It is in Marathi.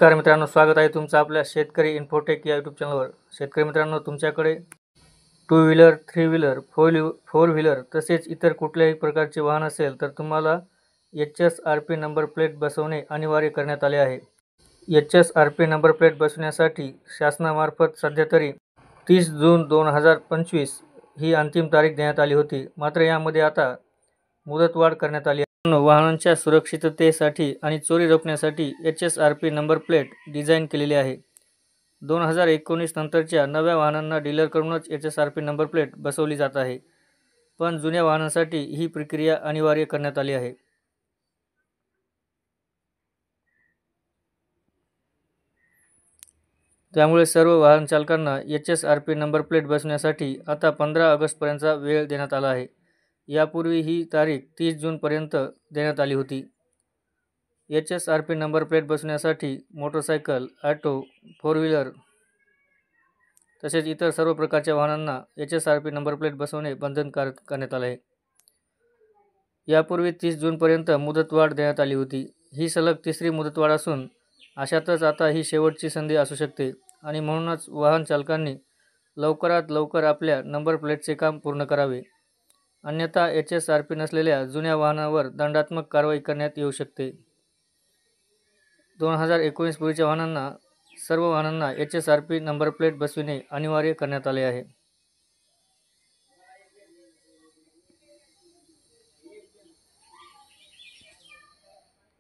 नमस्कार मित्रांनो, स्वागत आहे तुमचं आपल्या शेतकरी इन्फोटेक या यूट्यूब चॅनलवर। शेतकरी मित्रांनो, तुमच्याकडे two wheeler, three wheeler, four wheeler तसेच इतर कुठल्याही प्रकारचे वाहन असेल तर तुम्हाला HSRP नंबर प्लेट बसवणे अनिवार्य करण्यात आले आहे। HSRP नंबर प्लेट बसवण्यासाठी शासनामार्फत सध्या तरी 30 जून 2025 ही अंतिम तारीख देण्यात आली होती। मात्र यामध्ये आता मुदतवाढ करण्यात आली आहे। वाहनांच्या सुरक्षिततेसाठी आणि चोरी रोखण्यासाठी HSRP नंबर प्लेट डिझाईन केलेली आहे। 2019 नंतरच्या नव्या वाहनांना डीलरकडूनच HSRP नंबर प्लेट बसवली जात आहे, पण जुन्या वाहनांसाठी ही प्रक्रिया अनिवार्य करण्यात आली आहे। त्यामुळे सर्व वाहन चालकांना HSRP नंबर प्लेट बसवण्यासाठी आता 15 ऑगस्टपर्यंतचा वेळ देण्यात आला आहे। यापूर्वी ही तारीख 30 जूनपर्यंत देण्यात आली होती। HSRP नंबर प्लेट बसवण्यासाठी मोटरसायकल, ऑटो, फोर व्हीलर तसेच इतर सर्व प्रकारच्या वाहनांना HSRP नंबर प्लेट बसवणे बंधनकारक करण्यात आले आहे। यापूर्वी 30 जूनपर्यंत मुदतवाढ देण्यात आली होती। ही सलग तिसरी मुदतवाढ असून अशातच आता ही शेवटची संधी असू शकते आणि म्हणूनच वाहन चालकांनी लवकरात लवकर आपल्या नंबर प्लेटचे काम पूर्ण करावे, अन्यथा HSRP नसलेल्या जुन्या वाहनावर दंडात्मक कारवाई करण्यात येऊ शकते। 2019 पूर्वीच्या सर्व वाहनांना HSRP नंबर प्लेट बसविणे अनिवार्य करण्यात आले आहे।